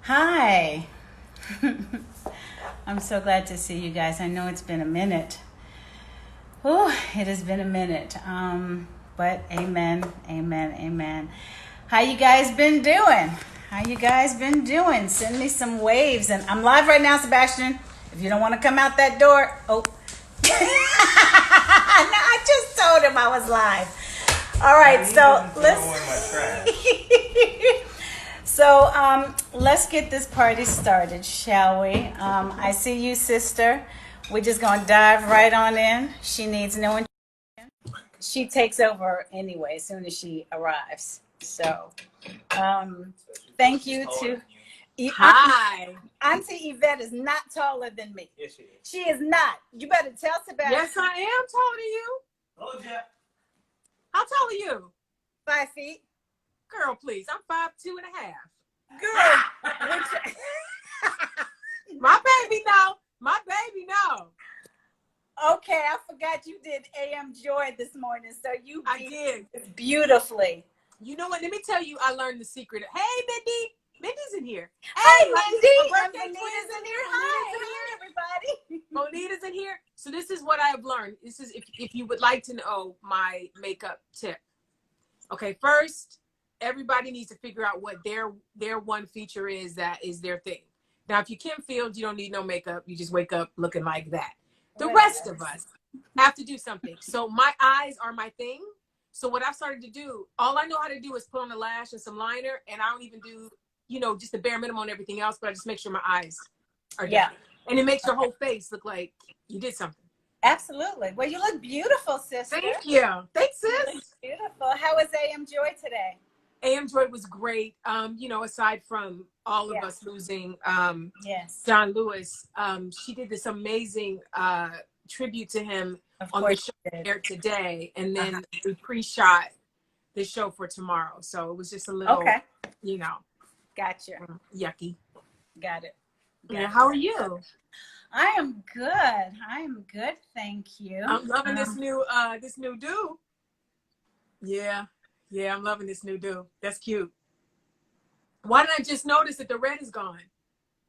Hi. I'm so glad to see you guys. I know it's been a minute. Oh, it has been a minute. But amen, amen, amen. How you guys been doing? How you guys been doing? Send me some waves. And I'm live right now, Sebastian. If you don't want to come out that door, oh. No, I just told him I was live. All right, so let's. So let's get this party started, shall we? I see you, sister. We're just gonna dive right on in. She needs no. She takes over anyway as soon as she arrives. So, um, thank you to. Hi. Auntie Yvette is not taller than me. Yes, she is. She is not. You better tell Sebastian. Yes, I am taller than you. Oh, yeah. How tall are you? 5 feet. Girl, please. I'm 5'2" and a half. Girl. My baby know. My baby know. Okay, I forgot you did AM Joy this morning, so you I did beautifully. You know what? Let me tell you, I learned the secret. Hey, Mindy. Mindy's in here. Hey, Hey, Mindy. And Bonita's Bonita's in here. Hi, everybody. Bonita's in here. So this is what I've learned. This is if you would like to know my makeup tip. Okay, first, everybody needs to figure out what their one feature is that is their thing. Now, if you Kim Fields, you don't need no makeup. You just wake up looking like that. The rest of us have to do something. So my eyes are my thing. So what I've started to do, all I know how to do is put on a lash and some liner, and I don't even do, just the bare minimum and everything else, but I just make sure my eyes are done. And it makes your whole face look like you did something. Absolutely. Well, you look beautiful, sister. Thank you. Thanks, sis. Beautiful. How was AM Joy today? AM Joy was great. Aside from all of us losing yes. John Lewis, she did this amazing tribute to him on the show aired today, and then we pre-shot the show for tomorrow. So it was just a little, Gotcha. Yucky. Got it. Yeah. How are you? I am good. I am good. Thank you. I'm loving this new do. Yeah. Yeah, I'm loving this new do. That's cute. Why did I just notice that the red is gone?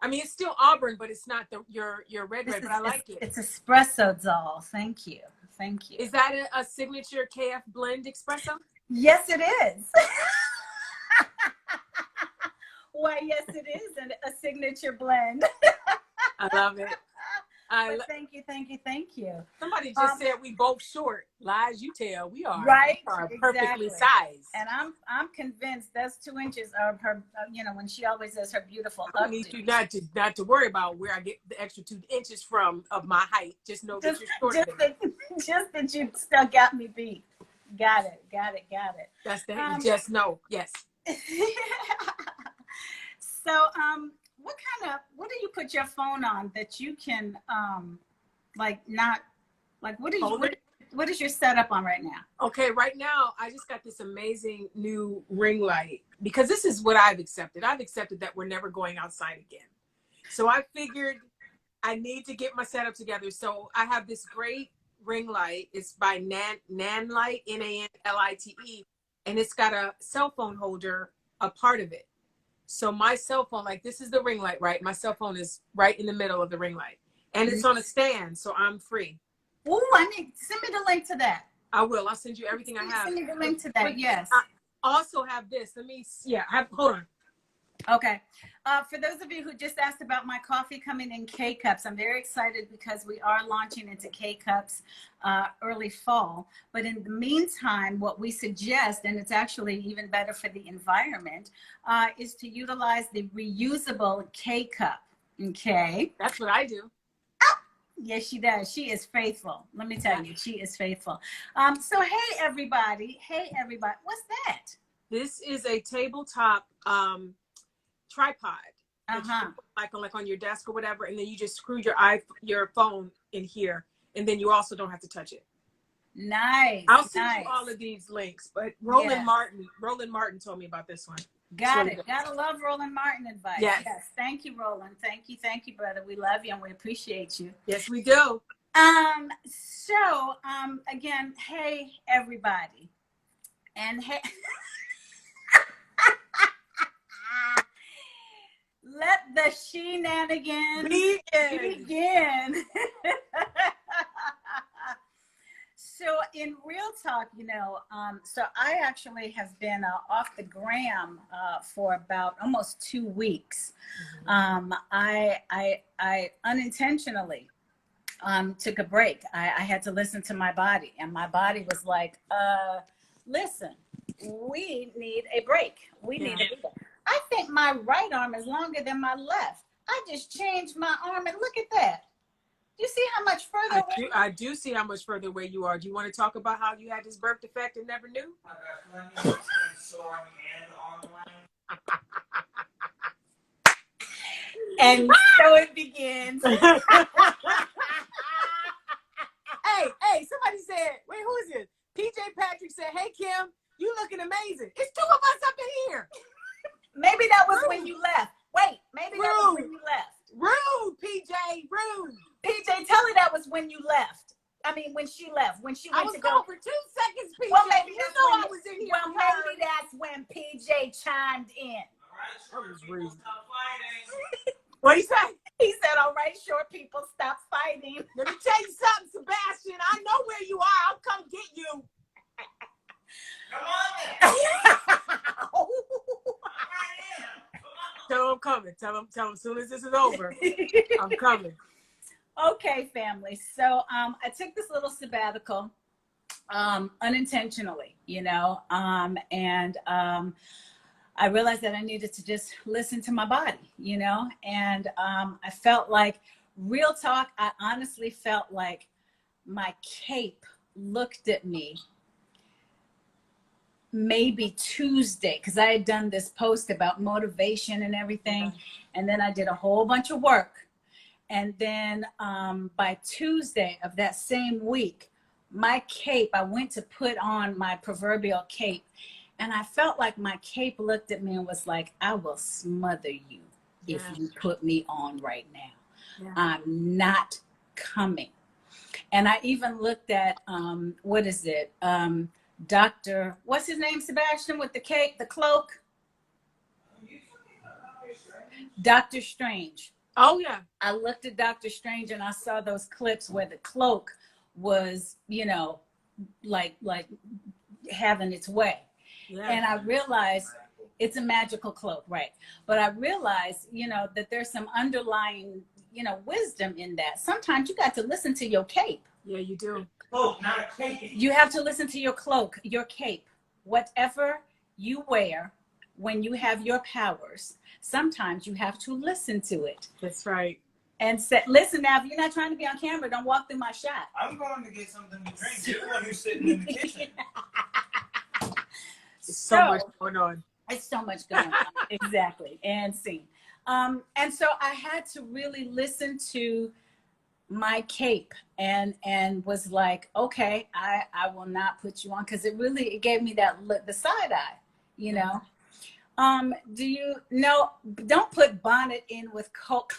I mean, it's still auburn, but it's not your red, but I like it. It's espresso doll. Thank you. Thank you. Is that a signature KF blend espresso? Yes, it is. Why, yes, it is a signature blend. I love it. Thank you, thank you, thank you. Somebody just said we both short. Lies you tell. We are right. We are perfectly sized. And I'm convinced those 2 inches of her. When she always does her beautiful. I need you not to worry about where I get the extra 2 inches from of my height. Just know that you're short. Just that you still got me beat. Got it. That's that. Just know. Yes. So, what do you put your phone on that you can, what is your setup on right now? Okay, right now, I just got this amazing new ring light because this is what I've accepted. I've accepted that we're never going outside again. So I figured I need to get my setup together. So I have this great ring light. It's by Nanlite, Nanlite, and it's got a cell phone holder, a part of it. So my cell phone, this is the ring light, right? My cell phone is right in the middle of the ring light. And it's on a stand, so I'm free. Oh, send me the link to that. I will. I'll send you everything I have. Send me the link to that, yes. I also have this. Hold on. Okay. For those of you who just asked about my coffee coming in K-Cups, I'm very excited because we are launching into K-Cups early fall. But in the meantime, what we suggest, and it's actually even better for the environment, is to utilize the reusable K-Cup. Okay. That's what I do. Yes, she does. She is faithful. Let me tell you, she is faithful. So, hey, everybody. What's that? This is a tabletop tripod that you put like on your desk or whatever, and then you just screw your phone in here, and then you also don't have to touch it. Nice. I'll send you all of these links, but Roland Martin told me about this one. Got it. Gotta love Roland Martin advice. Yes. Thank you, Roland. Thank you, brother. We love you and we appreciate you. Yes, we do. Again, hey everybody. And hey, let shenanigans begin. So in real talk, so I actually have been off the gram for about almost 2 weeks. I unintentionally took a break. I had to listen to my body, and my body was like, listen, we need a break. We need a break. I think my right arm is longer than my left. I just changed my arm, and look at that. You see how much further away? I do see how much further away you are. Do you want to talk about how you had this birth defect and never knew? And so it begins. Hey, somebody said, wait, who is it? PJ Patrick said, hey, Kim, you looking amazing. It's 2 of us up in here. Maybe that was when you left. Wait, maybe that was when you left. Rude, PJ, rude. PJ, tell her that was when you left. I mean, when she left, when she went to go. I was gone for 2 seconds, PJ. Well, maybe you that's know when I was in here. Well, maybe that's when PJ chimed in. That was rude. What he say? He said, all right, short people, stop fighting. Let me tell you something, Sebastian. I know where you are. I'll come get you. Come on. Tell him I'm coming. Tell him as soon as this is over, I'm coming. Okay, family. So I took this little sabbatical unintentionally, and I realized that I needed to just listen to my body, and I felt like, real talk, I honestly felt like my cape looked at me maybe Tuesday, because I had done this post about motivation and everything, and then I did a whole bunch of work. And then by Tuesday of that same week, my cape, I went to put on my proverbial cape, and I felt like my cape looked at me and was like, I will smother you if you put me on right now. Yeah. I'm not coming. And I even looked at, what is it? Dr. What's his name, Sebastian, with the cape, the cloak? Dr. Strange. Oh, yeah. I looked at Dr. Strange and I saw those clips where the cloak was, like having its way. Yeah. And I realized it's a magical cloak, right? But I realized, that there's some underlying, wisdom in that. Sometimes you got to listen to your cape. Yeah, you do. Cloak, not a cape. You have to listen to your cloak, your cape, whatever you wear when you have your powers. Sometimes you have to listen to it. That's right. And say, listen now, if you're not trying to be on camera, don't walk through my shot. I'm going to get something to drink. You're the one who's sitting in the kitchen. So much going on. It's so much going on. Exactly. And scene. And so I had to really listen to my cape and was like, okay, I will not put you on, because it gave me that look, the side eye, Do you know, don't put bonnet in with cloak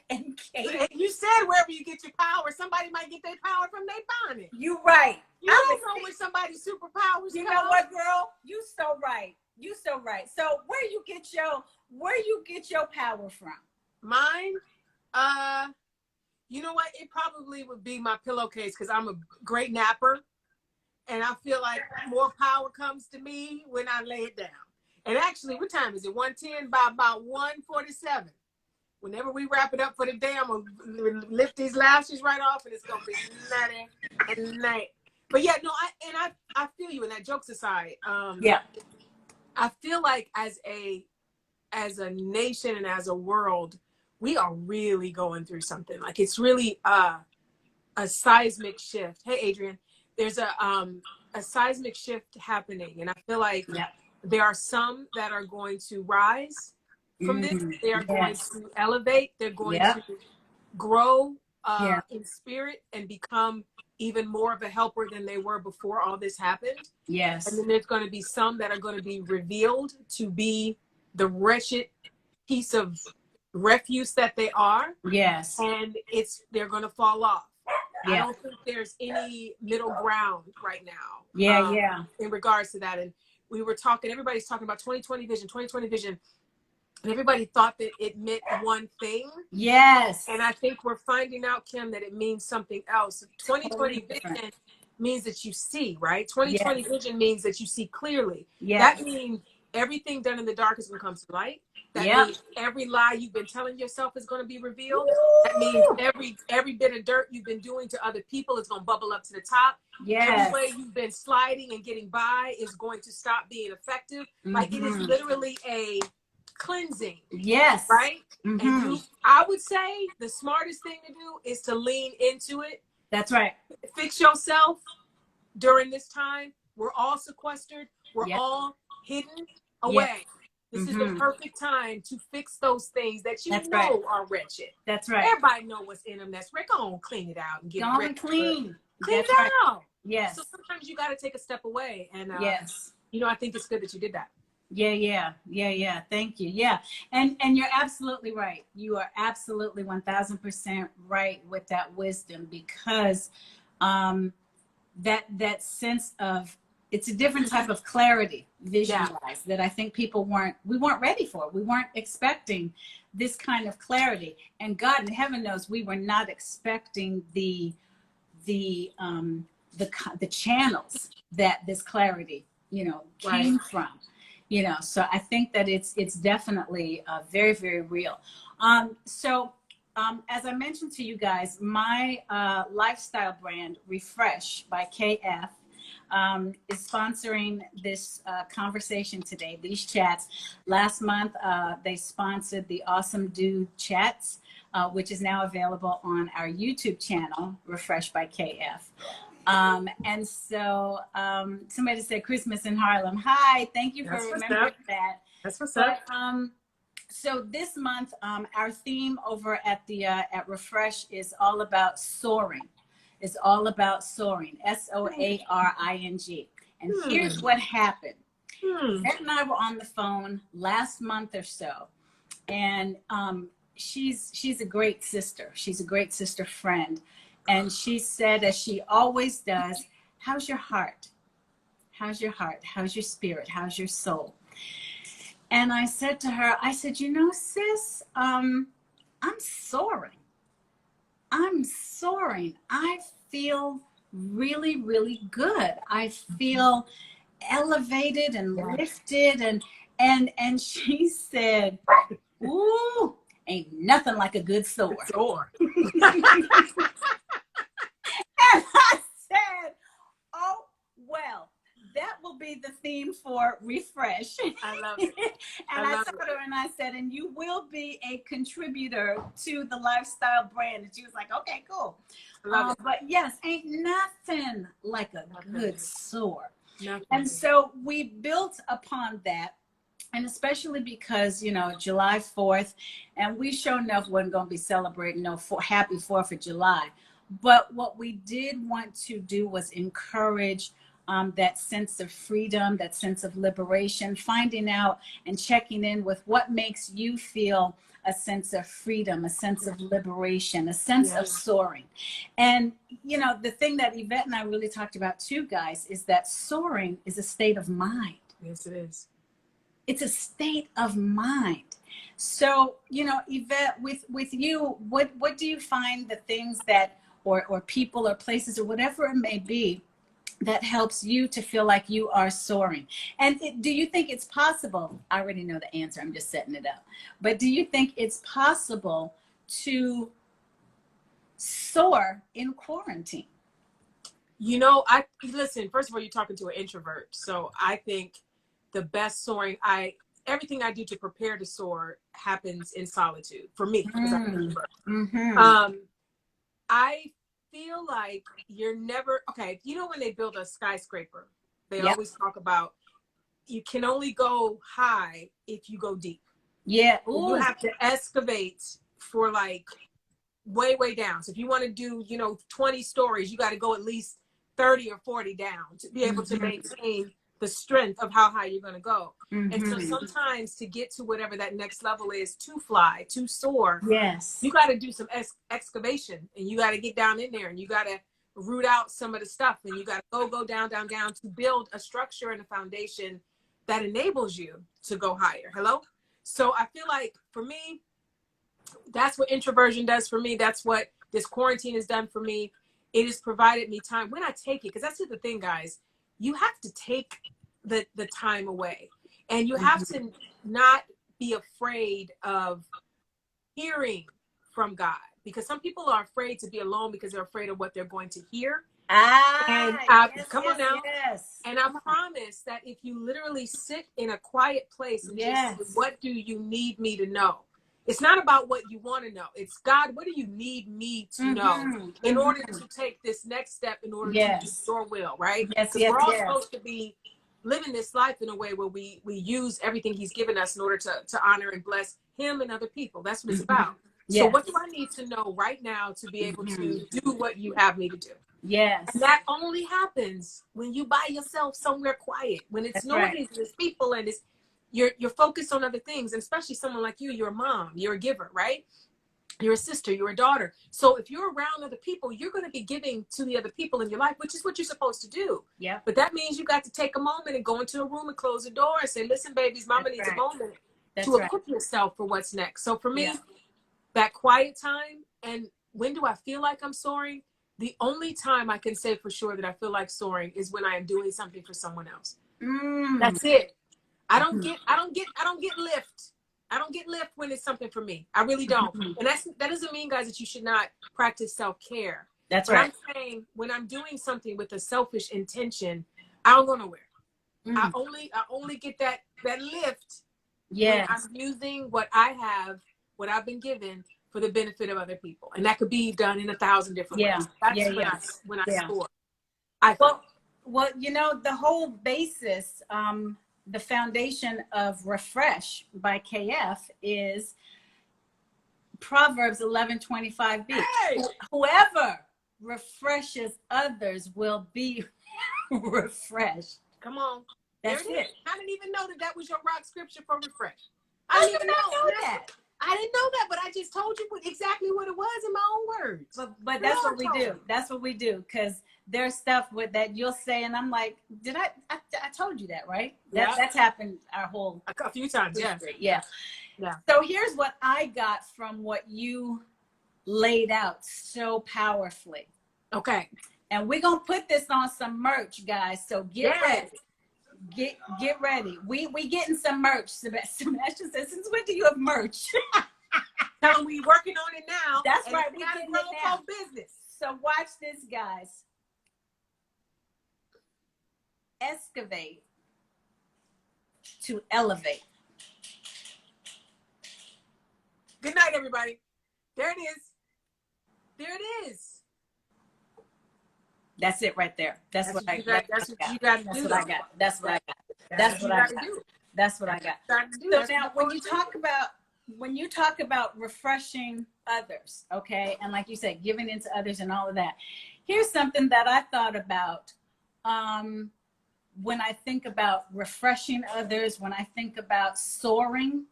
and cape. You said wherever you get your power, somebody might get their power from their bonnet. You right. You don't know where somebody's superpowers You come. know what, girl? You so right. So where you get your power from? Mine, you know what? It probably would be my pillowcase, because I'm a great napper, and I feel like more power comes to me when I lay it down. And actually, what time is it? 1:10, by about 1:47. Whenever we wrap it up for the day, I'm going to lift these lashes right off, and it's going to be nutty and night. But yeah, no, I feel you, and that jokes aside. Yeah. I feel like as a nation and as a world, we are really going through something. Like, it's really a seismic shift. Hey, Adrian, there's a seismic shift happening, and I feel like there are some that are going to rise from this. They are going to elevate. They're going to grow in spirit and become even more of a helper than they were before all this happened. Yes. And then there's going to be some that are going to be revealed to be the wretched piece of refuse that they are. Yes. And they're going to fall off. Yeah. I don't think there's any middle ground right now. In regards to that. And we were talking, everybody's talking about 2020 vision, And everybody thought that it meant one thing. Yes. And I think we're finding out, Kim, that it means something else. 2020 Totally different. vision means that you see, right? 2020 Yes. vision means that you see clearly. Yes. That means everything done in the dark is going to come to light. That Yep. means every lie you've been telling yourself is going to be revealed. Woo! That means every bit of dirt you've been doing to other people is going to bubble up to the top. Yes. Every way you've been sliding and getting by is going to stop being effective. Like it is literally a cleansing. Yes. Right? Mm-hmm. And I would say the smartest thing to do is to lean into it. That's right. Fix yourself during this time. We're all sequestered. We're Yep. all hidden away. Yep. This is the perfect time to fix those things that you That's know right. are wretched. That's right. Everybody know what's in them. That's right. Go on, clean it out and get Go it on ready. clean. Clean That's it right. out. Yes. So sometimes you got to take a step away. And, yes. you know, I think it's good that you did that. Yeah. Thank you. Yeah. And you're absolutely right. You are absolutely 1000% right with that wisdom, because that sense of, it's a different type of clarity vision-wise that I think we weren't ready for. We weren't expecting this kind of clarity. And God in heaven knows we were not expecting the channels that this clarity, came from. So I think that it's definitely very, very real. So as I mentioned to you guys, my lifestyle brand, Refresh by KF, is sponsoring this conversation today, these chats. Last month, they sponsored the Awesome Dude Chats, which is now available on our YouTube channel, Refresh by KF. And so somebody said Christmas in Harlem. Hi, thank you for remembering that. That's what's up. So this month, our theme over at the at Refresh is all about soaring. It's all about soaring, SOARING. And here's what happened. Beth and I were on the phone last month or so, and she's a great sister. She's a great sister friend. And she said, as she always does, how's your heart? How's your heart? How's your spirit? How's your soul? And I said to her, sis, I'm soaring. I'm soaring. I feel really, really good. I feel elevated and lifted. And she said, ooh, ain't nothing like a good soar. And I said, oh, well, that will be the theme for Refresh. I love it. And I told her, and I said, and you will be a contributor to the lifestyle brand. And she was like, okay, cool. But yes, ain't nothing like a good soar. And so we built upon that. And especially because, July 4th, and we sure enough wasn't going to be celebrating happy 4th of July. But what we did want to do was encourage that sense of freedom, that sense of liberation, finding out and checking in with what makes you feel a sense of freedom, a sense of liberation, a sense of soaring. And, the thing that Yvette and I really talked about too, guys, is that soaring is a state of mind. Yes, it is. It's a state of mind. So, Yvette, with you, what do you find the things that, or people or places or whatever it may be, that helps you to feel like you are soaring? And do you think it's possible? I already know the answer. I'm just setting it up. But do you think it's possible to soar in quarantine? Listen, first of all, you're talking to an introvert. So I think the best soaring, everything I do to prepare to soar happens in solitude for me. Because I'm an introvert. I feel like you're never, okay, when they build a skyscraper, they always talk about you can only go high if you go deep. Yeah. Ooh. You have to excavate for like way, way down. So if you want to do, 20 stories, you got to go at least 30 or 40 down to be able to maintain the strength of how high you're going to go. And so sometimes to get to whatever that next level is, to fly, to soar, you got to do some excavation, and you got to get down in there, and you got to root out some of the stuff, and you got to go down to build a structure and a foundation that enables you to go higher. Hello? So I feel like for me, that's what introversion does for me. That's what this quarantine has done for me. It has provided me time when I take it, because that's the thing, guys. You have to take the time away, and you have to not be afraid of hearing from God, because some people are afraid to be alone because they're afraid of what they're going to hear. And Yes, come yes, on now. yes. And I promise that if you literally sit in a quiet place and just say, what do you need me to know? It's not about what you want to know. It's, God, what do you need me to know in order to take this next step, in order to do your will, right? Yes, Because yes, we're all yes. supposed to be living this life in a way where we use everything he's given us in order to honor and bless him and other people. That's what it's about. So what do I need to know right now to be able to do what you have me to do? Yes. And that only happens when you by yourself somewhere quiet, when it's noise, there's people, and it's you're focused on other things. And especially someone like you, you're a mom, you're a giver, right? You're a sister, you're a daughter. So if you're around other people, you're going to be giving to the other people in your life, which is what you're supposed to do. Yeah. But that means you got to take a moment and go into a room and close the door and say, listen, babies, mama needs a moment to equip yourself for what's next. So for me, that quiet time, and when do I feel like I'm soaring? The only time I can say for sure that I feel like soaring is when I am doing something for someone else. That's it. I don't get lift. I don't get lift when it's something for me. I really don't. And that doesn't mean, guys, that you should not practice self-care. That's but right. I'm saying when I'm doing something with a selfish intention, I don't go nowhere. I only get that lift when I'm using what I have, what I've been given, for the benefit of other people. And that could be done in 1,000 different ways. That's when I score. Well, you know, the whole basis, the foundation of Refresh by KF is Proverbs 11:25b. Hey! Whoever refreshes others will be refreshed. Come on. That's it. I didn't even know that was your rock scripture for Refresh. I didn't even know that. I didn't know that, but I just told you exactly what it was in my own words. But that's what we do. That's what we do, because there's stuff that you'll say, and I'm like, did I told you that, right? That's happened our whole a few times. Yeah. So here's what I got from what you laid out so powerfully. Okay. And we're gonna put this on some merch, guys. So get ready. Get ready. We getting some merch. Sebastian says, since when do you have merch? Tell them we working on it now. That's right. We got a promo business. So watch this, guys. Excavate to elevate. Good night, everybody. There it is. There it is. That's it right there. That's what I got. That's what I got. That's what I got. That's what I got. So now when you talk about refreshing others, okay, and like you said, giving into others and all of that, here's something that I thought about when I think about refreshing others, when I think about soaring.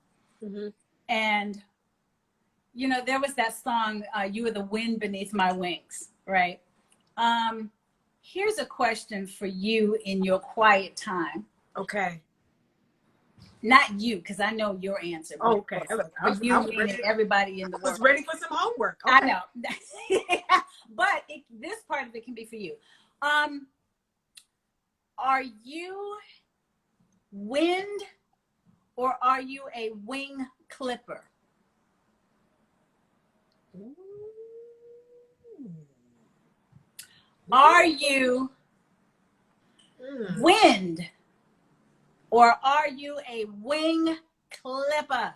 And you know, there was that song, You Are the Wind Beneath My Wings, right? Here's a question for you in your quiet time. Okay. Not you, because I know your answer. Oh, okay. I was ready. Everybody in the world. I was ready for some homework. Okay. I know. But this part of it can be for you. Are you wind or are you a wing clipper? Are you wind or are you a wing clipper?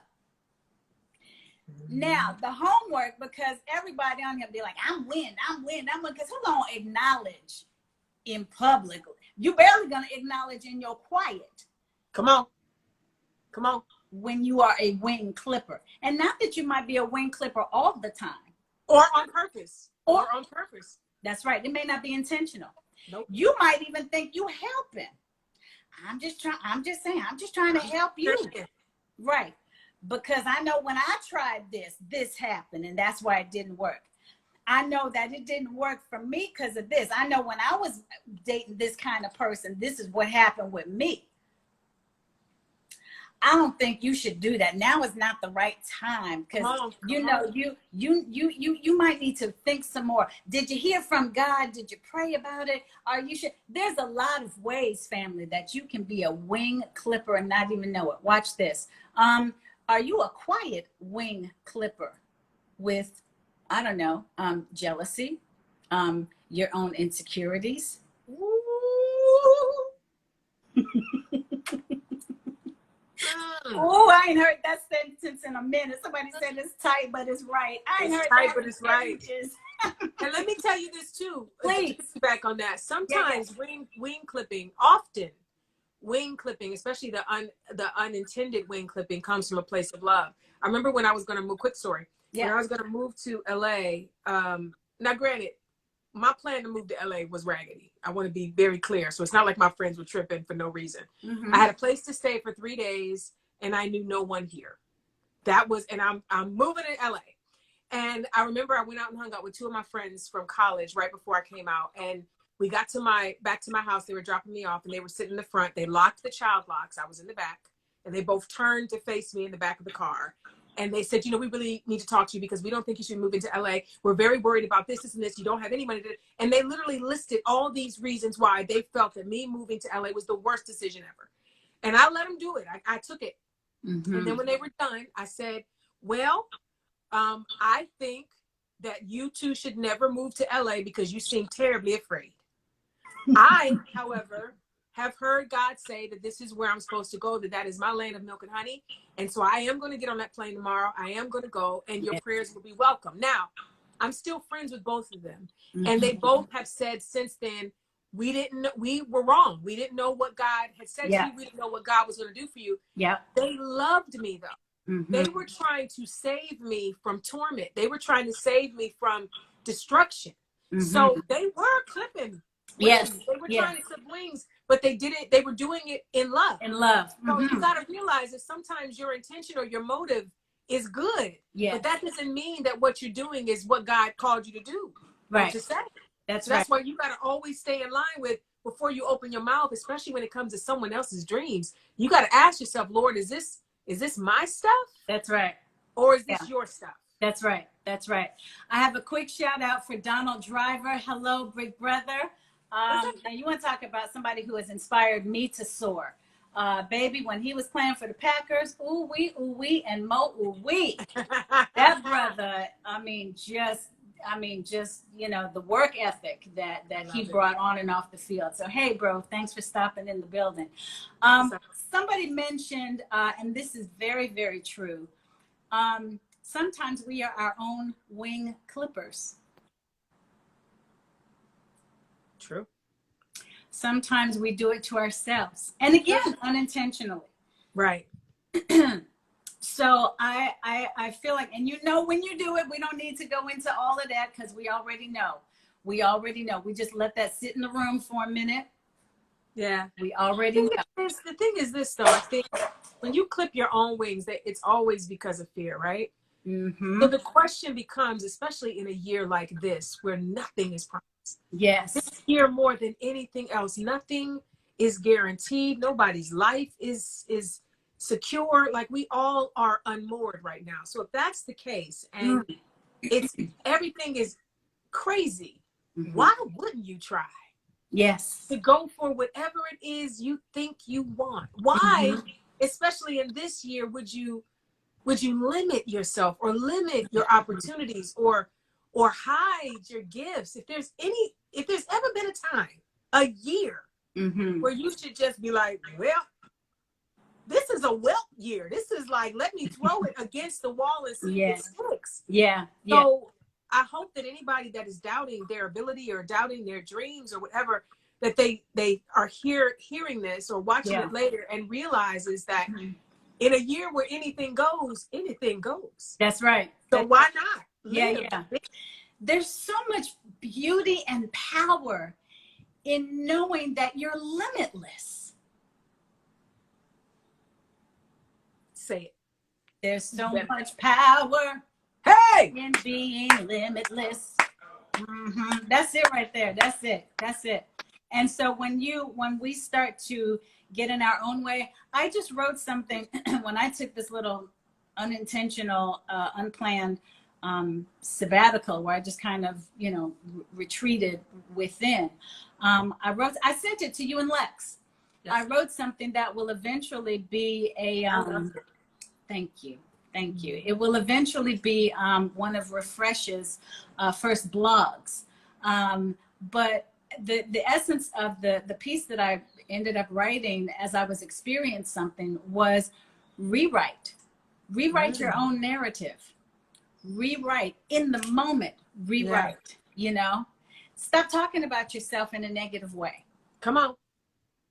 Now, the homework, because everybody on here be like, I'm wind, because who's going to acknowledge in public? You barely going to acknowledge in your quiet. Come on. When you are a wing clipper. And not that you might be a wing clipper all the time. Or on purpose. Or on purpose. That's right. It may not be intentional. Nope. You might even think you helping. I'm just trying to help you. Right. Because I know when I tried this happened, and that's why it didn't work. I know that it didn't work for me because of this. I know when I was dating this kind of person, this is what happened with me. I don't think you should do that. Now is not the right time because you might need to think some more. Did you hear from God? Did you pray about it? Are you sure? There's a lot of ways, family, that you can be a wing clipper and not even know it. Watch this. Are you a quiet wing clipper with, I don't know, jealousy, your own insecurities? Oh, I ain't heard that sentence in a minute. Somebody said it's tight, but it's right. I ain't heard tight, that but it's right. ages. And let me tell you this too. Please. Back on that. Sometimes wing clipping, often wing clipping, especially the unintended wing clipping, comes from a place of love. I remember when I was going to move. Quick story. When I was going to move to LA. Now, granted, my plan to move to LA was raggedy. I want to be very clear. So it's not like my friends were tripping for no reason. Mm-hmm. I had a place to stay for 3 days, and I knew no one here. That was, and I'm moving to LA. And I remember I went out and hung out with 2 of my friends from college right before I came out. And we got back to my house. They were dropping me off and they were sitting in the front. They locked the child locks. I was in the back and they both turned to face me in the back of the car. And they said, we really need to talk to you because we don't think you should move into LA. We're very worried about this and this. You don't have any money to. And they literally listed all these reasons why they felt that me moving to LA was the worst decision ever. And I let them do it. I took it. Mm-hmm. And then when they were done, I said, well, I think that you two should never move to LA because you seem terribly afraid. I, however, have heard God say that this is where I'm supposed to go, that is my land of milk and honey. And so I am going to get on that plane tomorrow. I am going to go and your prayers will be welcome. Now, I'm still friends with both of them. Mm-hmm. And they both have said since then, we were wrong. We didn't know what God had said to you. We didn't know what God was going to do for you. Yeah. They loved me though. Mm-hmm. They were trying to save me from torment. They were trying to save me from destruction. Mm-hmm. So they were clipping. Yes. They were trying to clip wings, but they were doing it in love. In love. So you got to realize that sometimes your intention or your motive is good. Yeah. But that doesn't mean that what you're doing is what God called you to do. Right. To say. That's why you got to always stay in line with, before you open your mouth, especially when it comes to someone else's dreams, you got to ask yourself, Lord, is this my stuff? That's right. Or is this your stuff? That's right. That's right. I have a quick shout out for Donald Driver. Hello, big brother. Now you want to talk about somebody who has inspired me to soar. Baby, when he was playing for the Packers, ooh wee, and mo ooh wee. That brother, just the work ethic that he brought on and off the field. So hey, bro, thanks for stopping in the building. Somebody mentioned, and this is very, very true. Sometimes we are our own wing clippers. True. Sometimes we do it to ourselves, and again, unintentionally. Right. So I feel like, and when you do it, we don't need to go into all of that because we already know. We just let that sit in the room for a minute. Yeah. We already know. The thing is this, though. I think when you clip your own wings, it's always because of fear, right? Mm-hmm. So the question becomes, especially in a year like this, where nothing is promised. Yes. This year, more than anything else, nothing is guaranteed. Nobody's life is secure. Like, we all are unmoored right now. So if that's the case, and everything is crazy, why wouldn't you try? Yes. To go for whatever it is you think you want. Why, especially in this year, would you limit yourself or limit your opportunities or hide your gifts? If there's ever been a time, a year, where you should just be like, well, this is a whelp year. This is like, let me throw it against the wall and see if it sticks. Yeah. So I hope that anybody that is doubting their ability or doubting their dreams or whatever, that they are hearing this or watching it later and realizes that in a year where anything goes. That's right. So why not? Yeah. There's so much beauty and power in knowing that you're limitless. Say it. There's so much power in being limitless. That's it right there. That's it. And so when we start to get in our own way, I just wrote something when I took this little unintentional, unplanned sabbatical where I just kind of, retreated within. I sent it to you and Lex. Yes. I wrote something that will eventually be thank you. Thank you. It will eventually be one of Refresh's first blogs. But the essence of the piece that I ended up writing as I was experiencing something was rewrite your own narrative, rewrite in the moment, rewrite, stop talking about yourself in a negative way. Come on.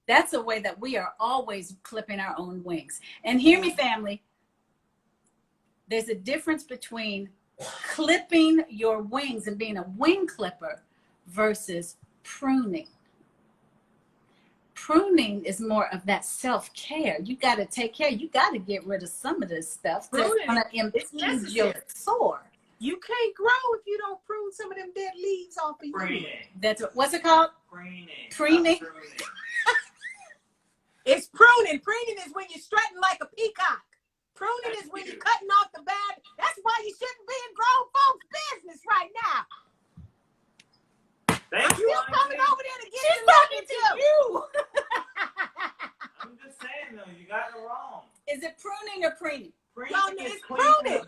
That's a way that we are always clipping our own wings. And hear me, family, there's a difference between clipping your wings and being a wing clipper versus pruning. Pruning is more of that self-care. You got to take care. You got to get rid of some of this stuff that's going to impede your soar. You can't grow if you don't prune some of them dead leaves off of you. Preening. That's what's it called? Preening. Preening. It's pruning. Preening is when you're strutting like a peacock. Pruning is when you're cutting off the bad. That's why you shouldn't be in grown folks' business right now. Thank you. Still coming over there to get She's talking to you. I'm just saying though, you got it wrong. Is it pruning or preening? Pruning is pruning.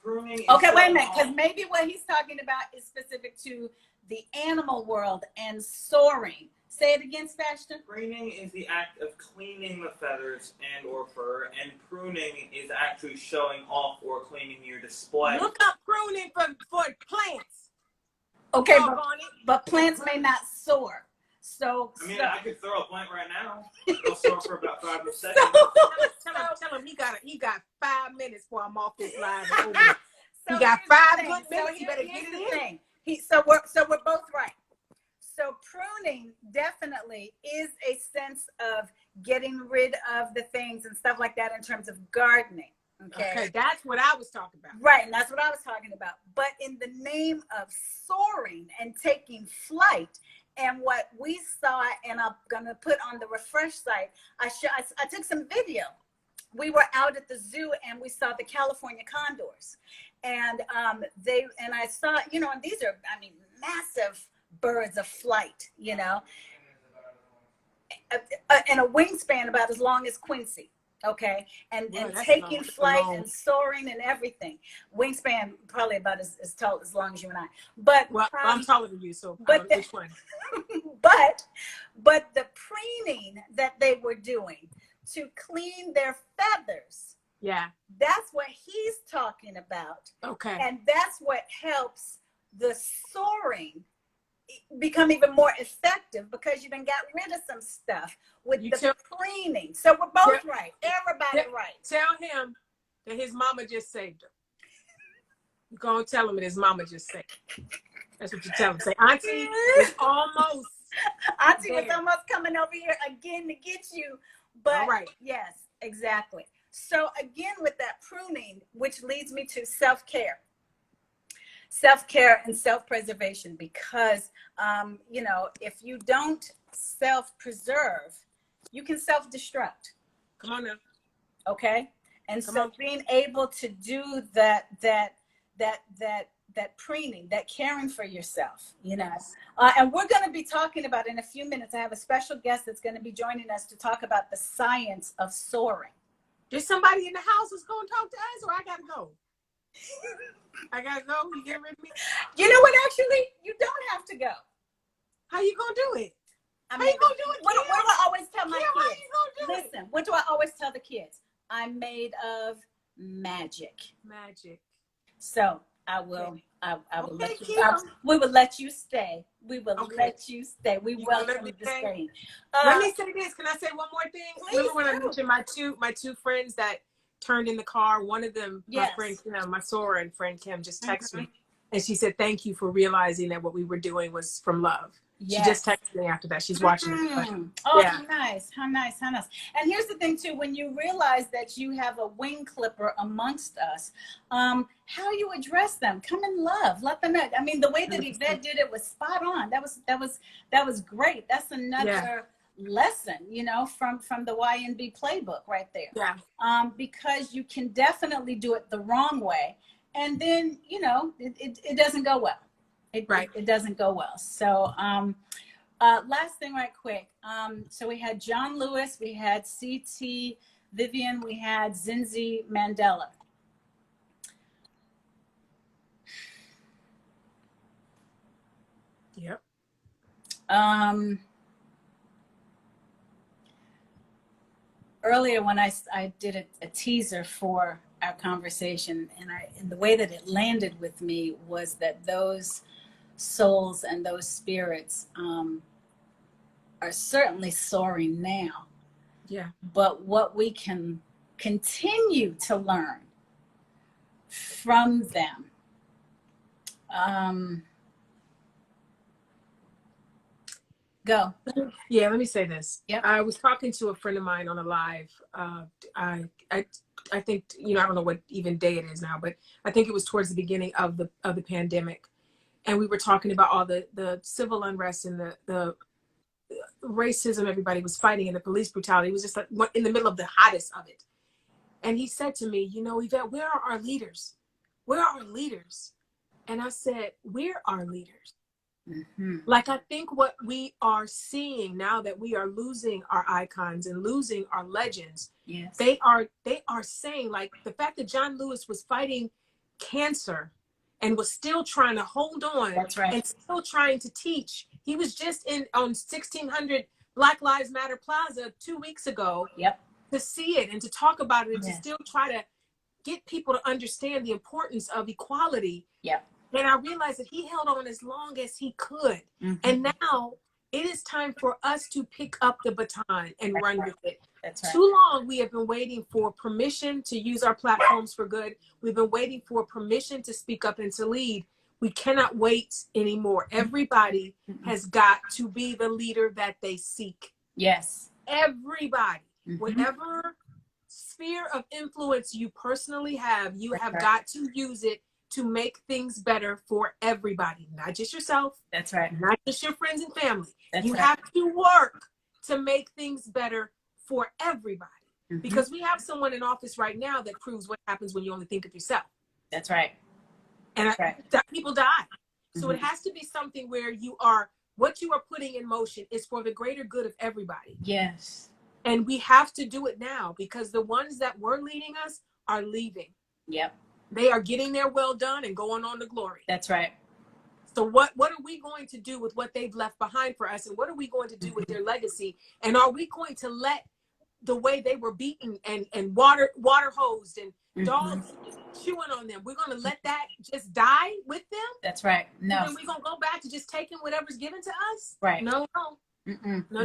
Pruning. Okay, wait a minute, because maybe what he's talking about is specific to the animal world and soaring. Say it again, Sebastian. Preening is the act of cleaning the feathers and or fur, and pruning is actually showing off or cleaning your display. Look up pruning for plants. Okay, but plants may not soar. So I mean, I could throw a plant right now. It'll soar for about 5 seconds. Tell him he got 5 minutes before I'm off this live. He got 5 good minutes. So You better get it in. So we're both right. So pruning definitely is a sense of getting rid of the things and stuff like that in terms of gardening. Okay, that's what I was talking about. Right, and that's what I was talking about. But in the name of soaring and taking flight, and what we saw, and I'm gonna put on the Refresh site, I took some video. We were out at the zoo and we saw the California condors, and I saw, and these are, massive birds of flight, and a wingspan about as long as Quincy. Okay, and taking flight and soaring and everything. Wingspan probably about as tall, as long as you and I. But I'm taller than you, so which one? but the preening that they were doing to clean their feathers. Yeah, that's what he's talking about. Okay, and that's what helps the soaring become even more effective, because you done got rid of some stuff with the preening. So we're both right. Everybody right. Tell him that his mama just saved him. You're going to tell him that his mama just saved him. That's what you tell him. Say, Auntie was almost coming over here again to get you. But yes, exactly. So again, with that pruning, which leads me to self-care. Self-care and self-preservation, because, if you don't self-preserve, you can self-destruct. Come on now. Okay. And being able to do that preening, that caring for yourself, and we're going to be talking about in a few minutes. I have a special guest that's going to be joining us to talk about the science of soaring. There's somebody in the house who's going to talk to us, or I got to go? I gotta go. You get rid of me? You know what? Actually, you don't have to go. How you gonna do it? How you gonna do it? What do I always tell my kids? Listen, what do I always tell the kids? I'm made of magic. Magic. So I will. I will let you. We will let you stay. We will let you stay. We welcome you to stay. Let me say this. Can I say one more thing? Please. Remember when I mentioned my two friends that turned in the car? One of them, my friend Kim, my Soar and friend Kim, just texted me, and she said, "Thank you for realizing that what we were doing was from love." She just Yes. texted me after that. She's watching it. But, Oh, yeah. how nice, how nice, how nice. And here's the thing too, when you realize that you have a wing clipper amongst us, how you address them, come in love, let them know. I mean, the way that Yvette did it was spot on. That was great. That's another lesson, you know, from the YNB playbook right there. Yeah. Because you can definitely do it the wrong way, and then, you know, it doesn't go well. It doesn't go well. So last thing right quick. So we had John Lewis, we had CT Vivian, we had Zinzi Mandela. Yep. Earlier when I did a teaser for our conversation, and the way that it landed with me was that those souls and those spirits are certainly soaring now. Yeah. But what we can continue to learn from them. Go. Yeah, let me say this. Yep. I was talking to a friend of mine on a live. I think, you know, I don't know what even day it is now, but I think it was towards the beginning of the pandemic. And we were talking about all the civil unrest and the racism everybody was fighting and the police brutality. It was just like in the middle of the hottest of it. And he said to me, you know, Yvette, where are our leaders? Where are our leaders? And I said, where are leaders? Mm-hmm. Like, I think what we are seeing now that we are losing our icons and losing our legends, yes, they are saying, like, the fact that John Lewis was fighting cancer and was still trying to hold on. That's right. And still trying to teach. He was just on 1600 Black Lives Matter Plaza 2 weeks ago. Yep. To see it and to talk about it and yes. to still try to get people to understand the importance of equality. Yep. And I realized that he held on as long as he could. Mm-hmm. And now it is time for us to pick up the baton and run with it. That's right. Too long we have been waiting for permission to use our platforms for good. We've been waiting for permission to speak up and to lead. We cannot wait anymore. Everybody has got to be the leader that they seek. Yes. Everybody. Mm-hmm. Whatever sphere of influence you personally have, you That's have right. got to use it to make things better for everybody, not just yourself. That's right. Not just your friends and family. That's you right. have to work to make things better for everybody. Mm-hmm. Because we have someone in office right now that proves what happens when you only think of yourself. That's right. And that people die. Mm-hmm. So it has to be something where what you are putting in motion is for the greater good of everybody. Yes. And we have to do it now because the ones that were leading us are leaving. Yep. They are getting their well done and going on to glory. That's right. So what are we going to do with what they've left behind for us? And what are we going to do with their legacy? And are we going to let the way they were beaten and water hosed and dogs chewing on them, we're going to let that just die with them? That's right. No. And then we're going to go back to just taking whatever's given to us? Right. No. Mm-mm. No.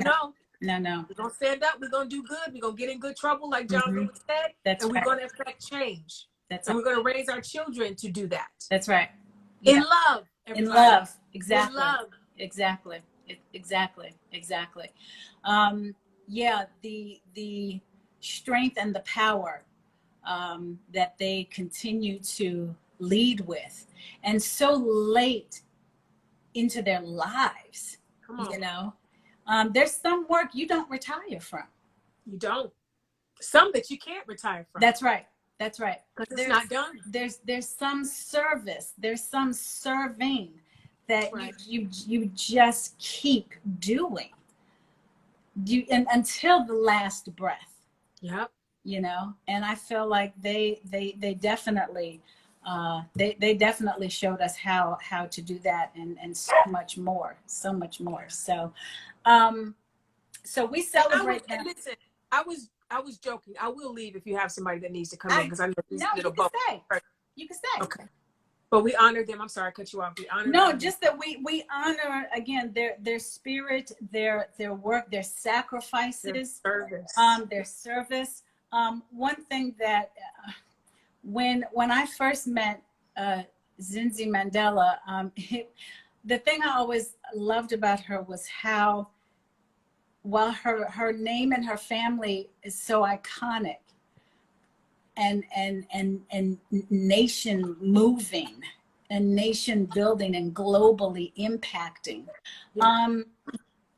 No. We're going to stand up. We're going to do good. We're going to get in good trouble, like John Lewis said. That's and right. we're going to affect change. That's and we're going to raise our children to do that. That's right. Yeah. In love. Everybody. In love. Exactly. In love. Exactly. Exactly. Yeah, the strength and the power that they continue to lead with, and so late into their lives, you know, there's some work you don't retire from. You don't. Some that you can't retire from. That's right. That's right. Because it's not done. There's some service. There's some serving that you just keep doing. And until the last breath. Yep. You know, and I feel like they definitely they definitely showed us how to do that and so much more. So we celebrate that. Listen, I was joking. I will leave if you have somebody that needs to come in because I know these little you can stay. You can stay. Okay. But we honor them. I'm sorry, I cut you off. We honor them. Just that we honor again their spirit, their work, their sacrifices, their service. One thing that when I first met Zinzi Mandela, the thing I always loved about her was how, while her name and her family is so iconic and nation moving and nation building and globally impacting,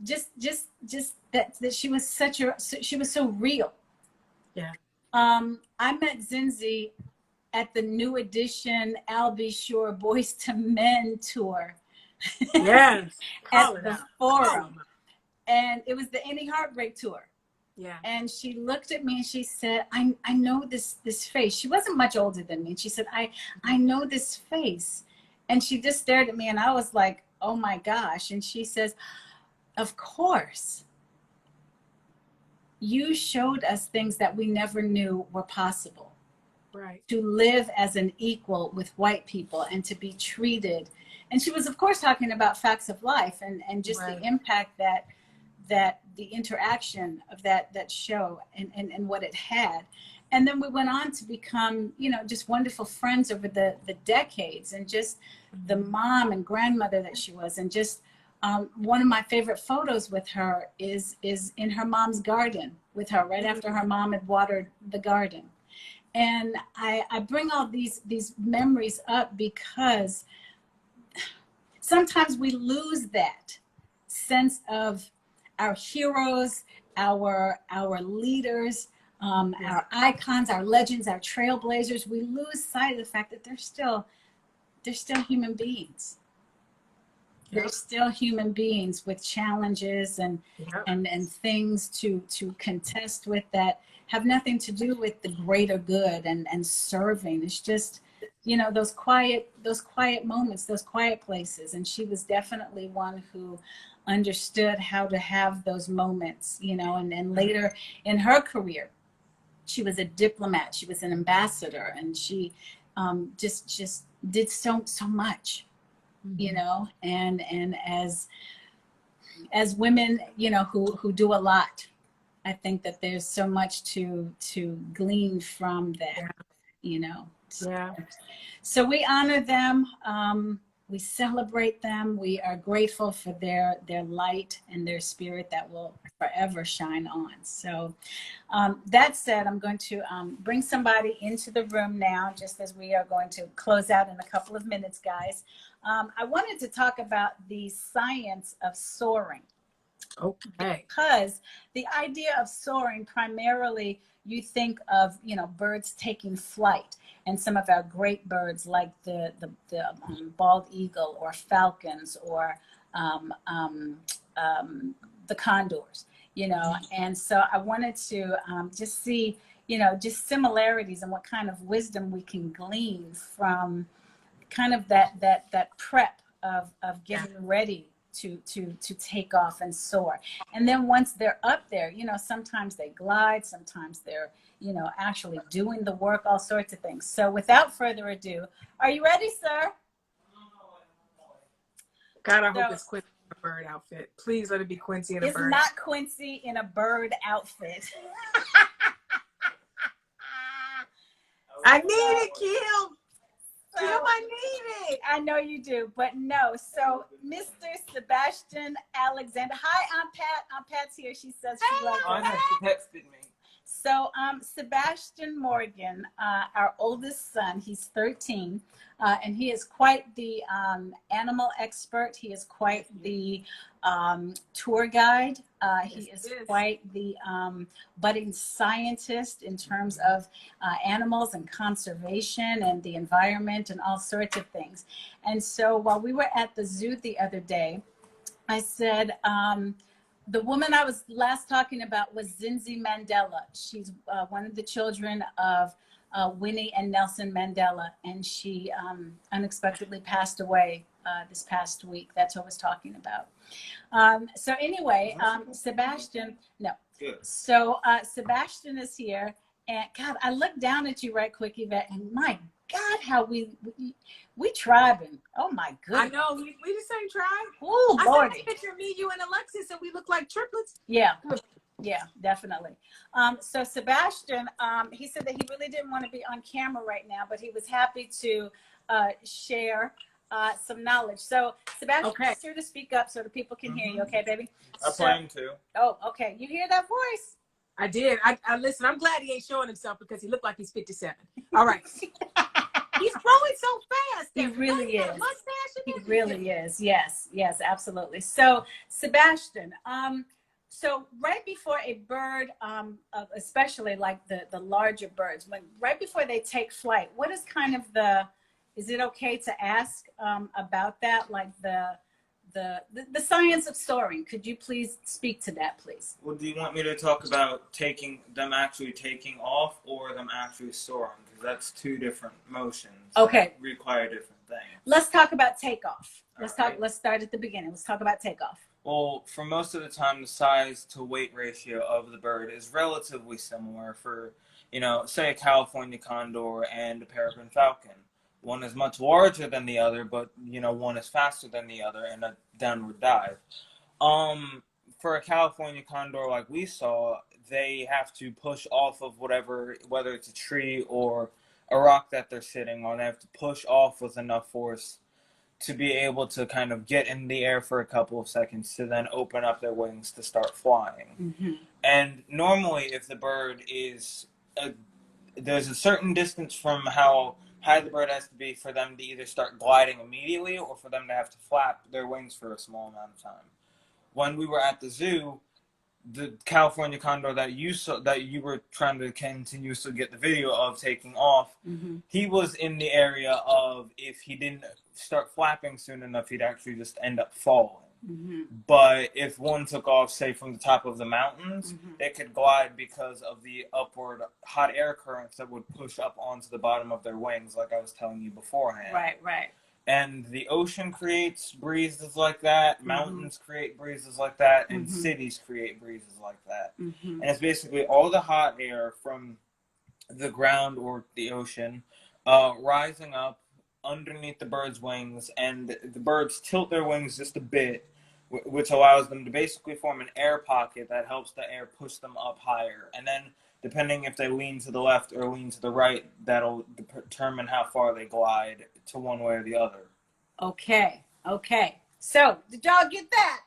just that she was she was so real. Yeah. I met Zinzi at the New Edition I'll Be Sure Boys to Men tour. Yes. At the Forum. And it was the Any Heartbreak tour. Yeah. And she looked at me and she said, I know this face. She wasn't much older than me. And she said, I know this face. And she just stared at me and I was like, oh my gosh. And she says, of course. You showed us things that we never knew were possible. Right. To live as an equal with white people and to be treated. And she was, of course, talking about facts of life and just the impact that the interaction of that show and what it had. And then we went on to become, you know, just wonderful friends over the decades, and just the mom and grandmother that she was. And just one of my favorite photos with her is in her mom's garden with her right after her mom had watered the garden. And I bring all these memories up because sometimes we lose that sense of our heroes, our leaders, our icons, our legends, our trailblazers. We lose sight of the fact that they're still human beings. They're still human beings with challenges and things to contest with that have nothing to do with the greater good and serving. It's just, you know, those quiet moments, those quiet places. And she was definitely one who understood how to have those moments, you know. And later in her career, she was a diplomat, she was an ambassador, and she just did so much, you know. And as women, you know, who do a lot, I think that there's so much to glean from that, you know. So we honor them. We celebrate them. We are grateful for their light and their spirit that will forever shine on. So that said, I'm going to bring somebody into the room now, just as we are going to close out in a couple of minutes, guys. I wanted to talk about the science of soaring. Okay. Because the idea of soaring, primarily you think of, you know, birds taking flight, and some of our great birds like the bald eagle or falcons or the condors, you know. And so I wanted to just see, you know, just similarities and what kind of wisdom we can glean from kind of that prep of getting ready to take off and soar. And then once they're up there, you know, sometimes they glide, sometimes they're, you know, actually doing the work, all sorts of things. So without further ado, are you ready, sir? God, I hope it's Quincy in a bird outfit. Please let it be Quincy in a bird. It's not Quincy in a bird outfit. I need it, Kim. You know I need it. I know you do, but no. So, Mr. Sebastian Alexander. Hi, Aunt Pat. Aunt Pat's here. She says she loves I know, she texted me. So, Sebastian Morgan, our oldest son, he's 13, and he is quite the animal expert. He is quite the tour guide. He is quite the budding scientist in terms of animals and conservation and the environment and all sorts of things. And so while we were at the zoo the other day, I said, the woman I was last talking about was Zinzi Mandela. She's one of the children of Winnie and Nelson Mandela, and she unexpectedly passed away this past week. That's what I was talking about. So anyway, Sebastian, no. Good. So Sebastian is here, and God, I looked down at you right quick, Yvette, and my God, how we tribing. Oh my goodness. I know, we the same tribe. Oh Lordy. I saw a picture of me, you, and Alexis, and we look like triplets. Yeah, definitely. So Sebastian, he said that he really didn't want to be on camera right now, but he was happy to share some knowledge. So, Sebastian, Okay. be sure to speak up so the people can hear you. Okay, baby? I plan to. Oh, okay. You hear that voice? I did. I listen. I'm glad he ain't showing himself because he looked like he's 57. All right. He's growing so fast. He really is. Mustache He and really is. Yes, yes, absolutely. So, Sebastian, so right before a bird, especially like the larger birds, when right before they take flight, what is kind of is it okay to ask about that, like the science of soaring? Could you please speak to that, please? Well, do you want me to talk about actually taking off, or them actually soaring? Because that's two different motions. Okay. That require different things. Let's talk about takeoff. Let's Alright. Let's start at the beginning. Let's talk about takeoff. Well, for most of the time, the size to weight ratio of the bird is relatively similar for, say a California condor and a peregrine falcon. One is much larger than the other, but, one is faster than the other in a downward dive. For a California condor like we saw, they have to push off of whether it's a tree or a rock that they're sitting on. They have to push off with enough force to be able to kind of get in the air for a couple of seconds to then open up their wings to start flying. Mm-hmm. And normally, if the bird there's a certain distance from how high the bird has to be for them to either start gliding immediately or for them to have to flap their wings for a small amount of time. When we were at the zoo, the California condor that you were trying to continuously get the video of taking off, Mm-hmm. he was in the area of, if he didn't start flapping soon enough, he'd actually just end up falling. Mm-hmm. But if one took off, say, from the top of the mountains, Mm-hmm. they could glide because of the upward hot air currents that would push up onto the bottom of their wings, like I was telling you beforehand. Right. And the ocean creates breezes like that, Mm-hmm. mountains create breezes like that, and Mm-hmm. cities create breezes like that. Mm-hmm. And it's basically all the hot air from the ground or the ocean rising up underneath the bird's wings, and the birds tilt their wings just a bit, which allows them to basically form an air pocket that helps the air push them up higher. And then, depending if they lean to the left or lean to the right, that'll determine how far they glide to one way or the other. Okay. So, did y'all get that?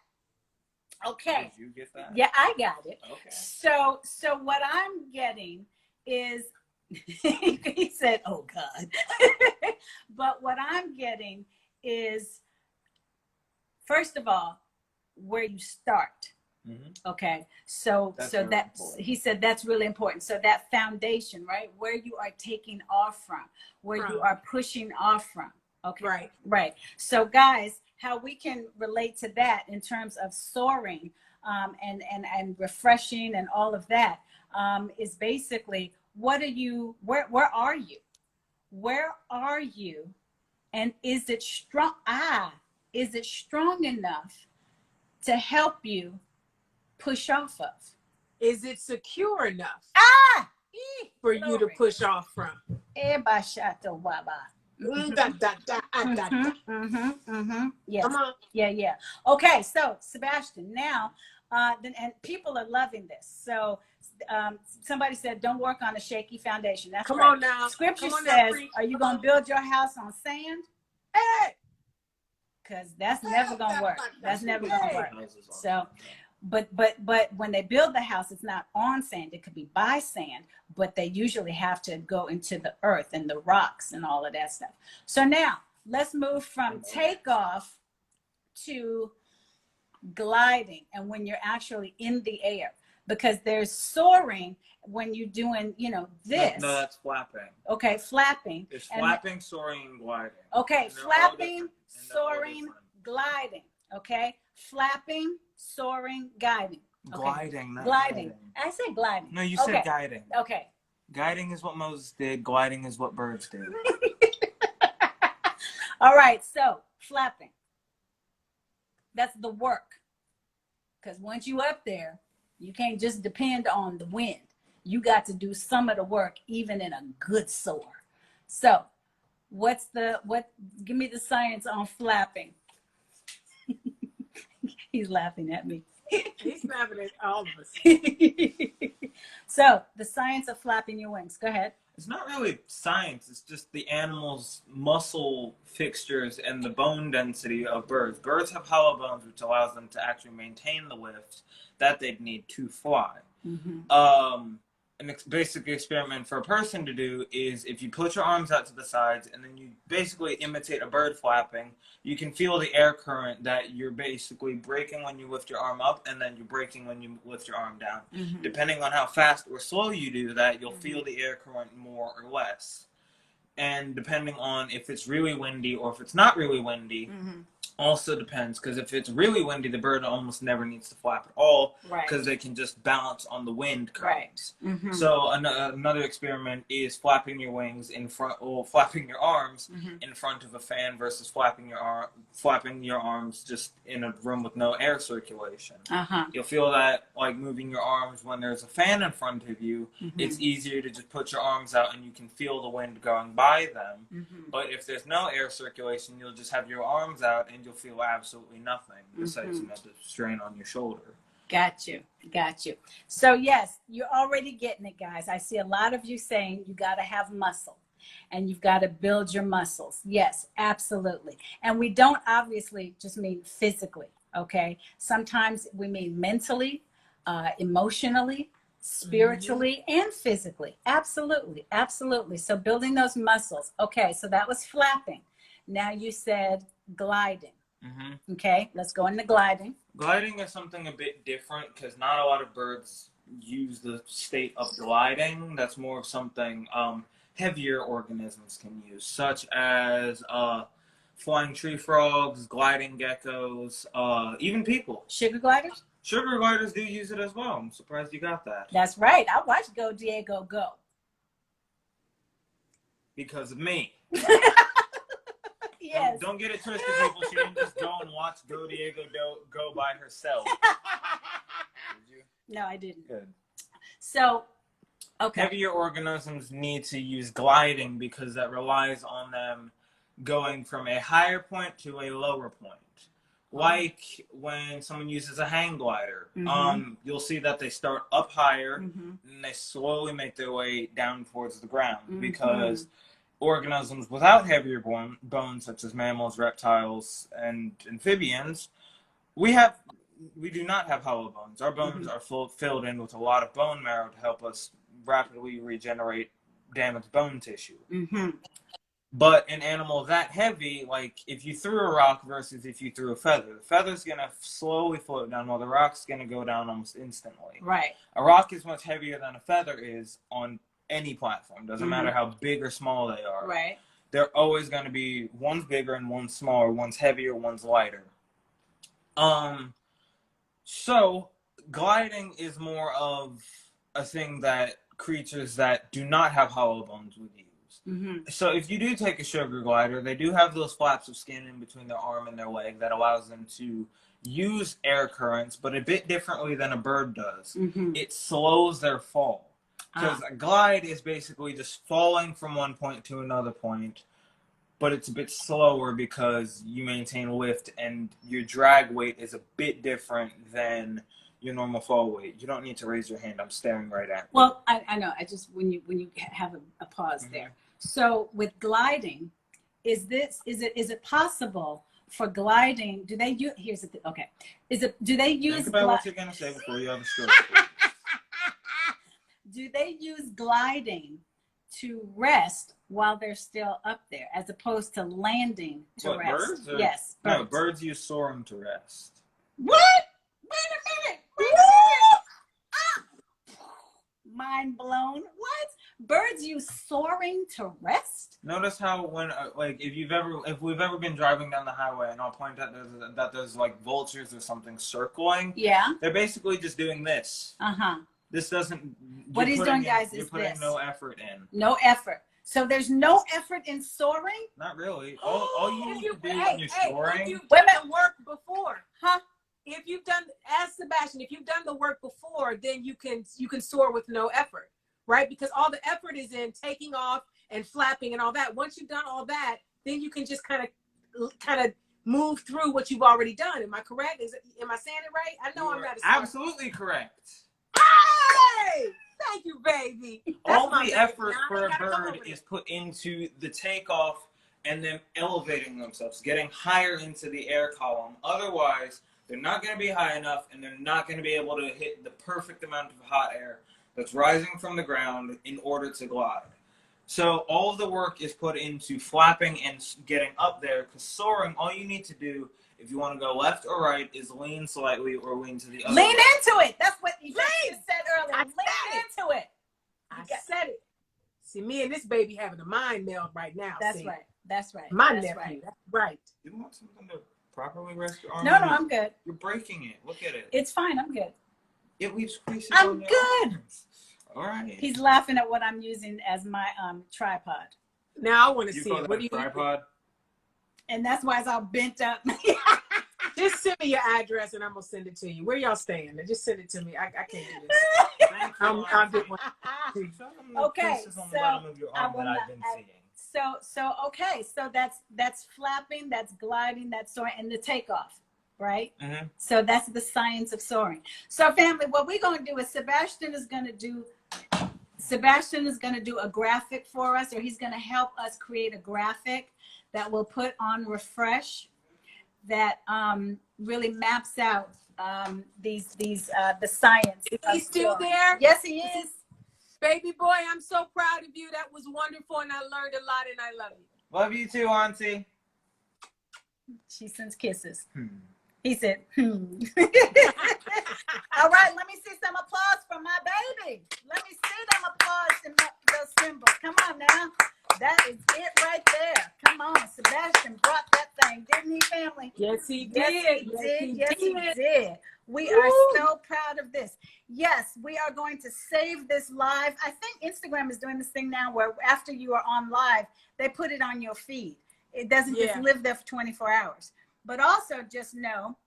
Okay. Did you get that? Yeah, I got it. Okay. So what I'm getting is, he said, "Oh God," but what I'm getting is, first of all, where you start. Mm-hmm. Okay, so That's so really that important. he said that's really important. So that foundation, right, where you are taking off from, where you are pushing off from. Okay, right. So guys, how we can relate to that in terms of soaring, and refreshing and all of that, is basically, what are you? Where are you? Where are you? And is it strong? Is it strong enough to help you push off of? Is it secure enough for Glory. you to push off from? Yes. Come on. Yeah. Okay, so Sebastian, now, and people are loving this. So somebody said, don't work on a shaky foundation. That's Come right. on now. Scripture Come on now, says, are you going to build your house on sand? Hey! Because that's never going to work. That's never going to work. So, but when they build the house, it's not on sand. It could be by sand, but they usually have to go into the earth and the rocks and all of that stuff. So now let's move from takeoff to gliding, and when you're actually in the air, because there's soaring when you're doing, this. No, that's flapping. Okay, flapping. It's flapping, soaring, and gliding. Okay, And flapping, soaring, gliding. Okay, flapping, soaring, guiding. Okay. Gliding, not gliding. guiding. I said gliding. No, you said Okay. guiding. Okay. Guiding is what Moses did. Gliding is what birds do. All right, so flapping. That's the work. Because once you up there, you can't just depend on the wind. You got to do some of the work, even in a good soar. So give me the science on flapping. He's laughing at me. He's laughing at all of us. So the science of flapping your wings. Go ahead. It's not really science. It's just the animal's muscle fixtures and the bone density of birds. Birds have hollow bones, which allows them to actually maintain the lift that they'd need to fly. An basic experiment for a person to do is if you put your arms out to the sides and then you basically imitate a bird flapping, you can feel the air current that you're basically braking when you lift your arm up and then you're braking when you lift your arm down. Depending on how fast or slow you do that, you'll feel the air current more or less. And depending on if it's really windy or if it's not really windy, also depends, because if it's really windy, the bird almost never needs to flap at all, because they can just balance on the wind currents. So another experiment is flapping your wings in front, or flapping your arms in front of a fan versus flapping your arms just in a room with no air circulation. You'll feel that like moving your arms when there's a fan in front of you, it's easier to just put your arms out and you can feel the wind going by them. But if there's no air circulation, you'll just have your arms out and you'll feel absolutely nothing besides the strain on your shoulder. Got you. So yes, you're already getting it, guys. I see a lot of you saying you got to have muscle and you've got to build your muscles. Yes, absolutely. And we don't obviously just mean physically, okay? Sometimes we mean mentally, emotionally, spiritually, and physically. Absolutely. So building those muscles. Okay, so that was flapping. Now you said gliding. Okay, let's go into gliding. Gliding is something a bit different because not a lot of birds use the state of gliding. That's more of something heavier organisms can use, such as flying tree frogs, gliding geckos, even people. Sugar gliders? Sugar gliders do use it as well. I'm surprised you got that. That's right. I watched Go Diego Go. Because of me. Yes. Don't get it twisted, people. She didn't just go and watch Go Diego go by herself. Did you? No, I didn't. Good. So, okay. Heavier organisms need to use gliding because that relies on them going from a higher point to a lower point. Like when someone uses a hang glider, you'll see that they start up higher and they slowly make their way down towards the ground because organisms without heavier bones, such as mammals, reptiles, and amphibians, we do not have hollow bones. Our bones are filled in with a lot of bone marrow to help us rapidly regenerate damaged bone tissue. But an animal that heavy, like if you threw a rock versus if you threw a feather, the feather's going to slowly float down while the rock's going to go down almost instantly. Right. A rock is much heavier than a feather is on any platform. Doesn't matter how big or small they are. Right. They're always going to be, one's bigger and one's smaller, one's heavier, one's lighter. So gliding is more of a thing that creatures that do not have hollow bones would use. So if you do take a sugar glider, they do have those flaps of skin in between their arm and their leg that allows them to use air currents, but a bit differently than a bird does. It slows their fall. Because a glide is basically just falling from one point to another point, but it's a bit slower because you maintain lift and your drag weight is a bit different than your normal fall weight. You don't need to raise your hand. I'm staring right at you. Well, I know. I just, when you have a pause there. So with gliding, is it possible for gliding? Do they use? Here's the thing. Okay, do they use? Think about what you're gonna say before you have a stroke. Do they use gliding to rest while they're still up there, as opposed to landing to rest? Birds? Yes. Birds. No, birds use soaring to rest. What? Wait a minute. Mind blown. What? Birds use soaring to rest? Notice how when if we've ever been driving down the highway and I'll point out that there's like vultures or something circling. Yeah. They're basically just doing this. This doesn't. What he's doing, guys, is you're putting no effort in. No effort. So there's no effort in soaring? Not really. All you need to do when you're soaring. Women work before, huh? If you've done, ask Sebastian, if you've done the work before, then you can soar with no effort, right? Because all the effort is in taking off and flapping and all that. Once you've done all that, then you can just kind of move through what you've already done. Am I correct? Am I saying it right? I know I'm not. Absolutely correct. Hey! Thank you, baby. All my the baby. effort Now I for a gotta come bird over is there. put into the takeoff and then elevating themselves, getting higher into the air column. Otherwise, they're not going to be high enough, and they're not going to be able to hit the perfect amount of hot air that's rising from the ground in order to glide. So all of the work is put into flapping and getting up there, because soaring, all you need to do if you want to go left or right is lean slightly or lean to the other Lean way. into it. That's what Yvette just said earlier. I Lean said into it. I said it. See, me and this baby having a mind meld right now. That's see? right. That's right. My That's nephew. right. That's right. You want something to properly rest your arm? No, I'm good. You're breaking it. Look at it. It's fine. I'm good. It leaves creases I'm on your good. arms. All right. He's laughing at what I'm using as my tripod. Now I want to You see call it. that What a do you tripod? And that's why it's all bent up. Just send me your address and I'm gonna send it to you. Where y'all staying? Just send it to me. I can't do this. Thank I'll get one. Show them the Okay, creases on so the bottom of your I arm will that I've not- been seeing. So that's flapping, that's gliding, that's soaring, and the takeoff, right? Mm-hmm. So that's the science of soaring. So family, what we're going to do is Sebastian is going to do a graphic for us, or he's going to help us create a graphic that we'll put on Refresh that really maps out the science. Is of he still soaring. there? Yes, he is. Baby boy, I'm so proud of you. That was wonderful and I learned a lot and I love you. Love you too, Auntie. She sends kisses. Hmm. He said, All right, let me see some applause for my baby. Let me see them applause and those symbols. Come on now. That is it right there. Come on. Sebastian brought that thing, didn't he, family? Yes, he did. Yes, he did. We are so proud of this. Yes, we are going to save this live. I think Instagram is doing this thing now where after you are on live, they put it on your feed. It doesn't just live there for 24 hours. But also just know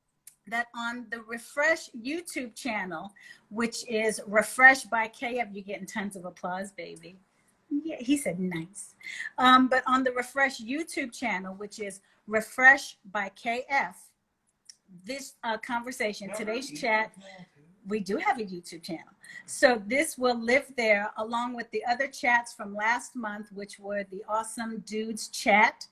that on the Refresh YouTube channel, which is Refresh by KF, you're getting tons of applause, baby. Yeah, he said nice. But on the Refresh YouTube channel, which is Refresh by KF, this conversation, today's chat, we do have a YouTube channel. So this will live there along with the other chats from last month, which were the Awesome Dudes Chat,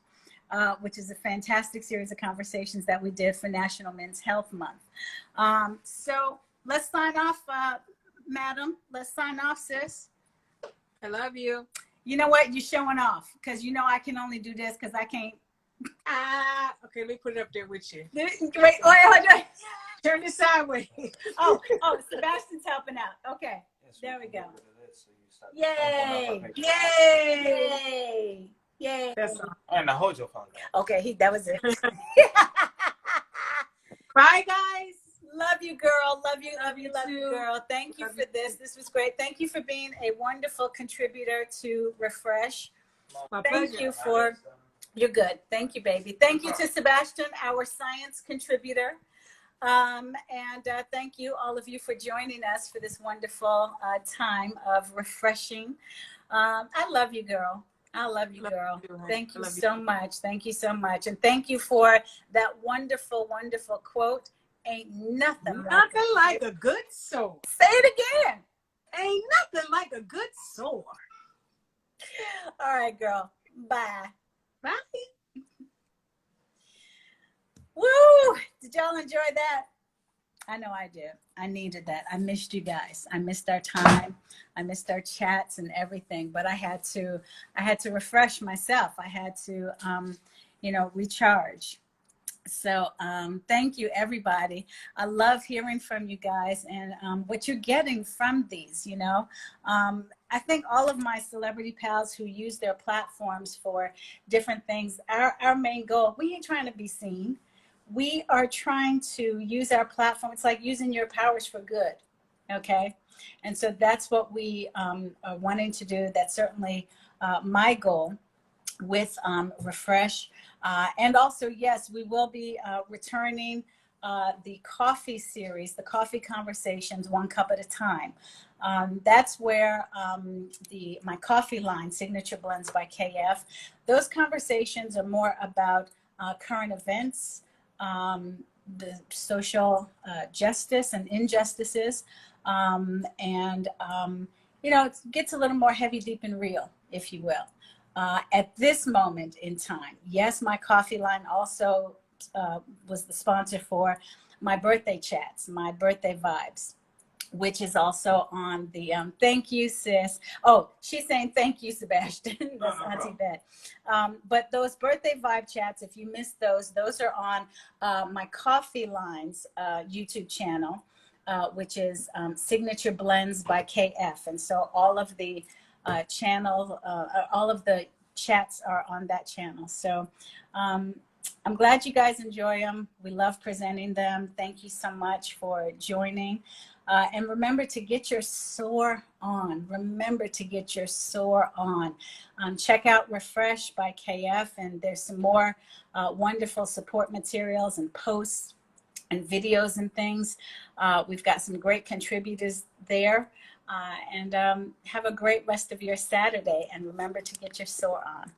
which is a fantastic series of conversations that we did for National Men's Health Month. So let's sign off, madam. Let's sign off, sis. I love you. You know what? You're showing off because you know I can only do this because I can't. Okay, let me put it up there with you. Wait, hold on. Turn it sideways. Oh, Sebastian's helping out. Okay, there we go. Yay! Yay! Yay! That's all. All right, now hold your phone down. Okay, that was it. Bye, guys. Love you, girl. Love you, too. girl. Thank you for this. This was great. Thank you for being a wonderful contributor to Refresh. My Thank pleasure. you for, you're good. Thank you, baby. Thank you to Sebastian, our science contributor. And thank you, all of you, for joining us for this wonderful time of refreshing. I love you, girl. I love you, girl. Thank you so much. Thank you so much. And thank you for that wonderful, wonderful quote. Ain't nothing like a good soul. Say it again. Ain't nothing like a good soul. All right, girl. Bye. Bye. Woo! Did y'all enjoy that? I know I did. I needed that. I missed you guys. I missed our time. I missed our chats and everything. But I had to refresh myself. I had to, recharge. So thank you, everybody. I love hearing from you guys and what you're getting from these, I think all of my celebrity pals who use their platforms for different things, our main goal, we ain't trying to be seen. We are trying to use our platform. It's like using your powers for good, okay? And so that's what we are wanting to do. That's certainly my goal with Refresh. And also, yes, we will be returning the coffee series, the coffee conversations, one cup at a time. That's where my coffee line, Signature Blends by KF, those conversations are more about current events, the social justice and injustices, and you know, it gets a little more heavy, deep, and real, if you will. At this moment in time, yes, my coffee line also was the sponsor for my birthday chats, my birthday vibes, which is also on the thank you, sis. Oh, she's saying thank you, Sebastian. That's Auntie Bet. But those birthday vibe chats, if you missed those are on my Coffee Lines YouTube channel, which is Signature Blends by KF. And so all of the all of the chats are on that channel. So I'm glad you guys enjoy them. We love presenting them. Thank you so much for joining. And remember to get your Soar on. Remember to get your Soar on. Check out Refresh by KF, and there's some more wonderful support materials and posts and videos and things. We've got some great contributors there. And have a great rest of your Saturday. And remember to get your Soar on.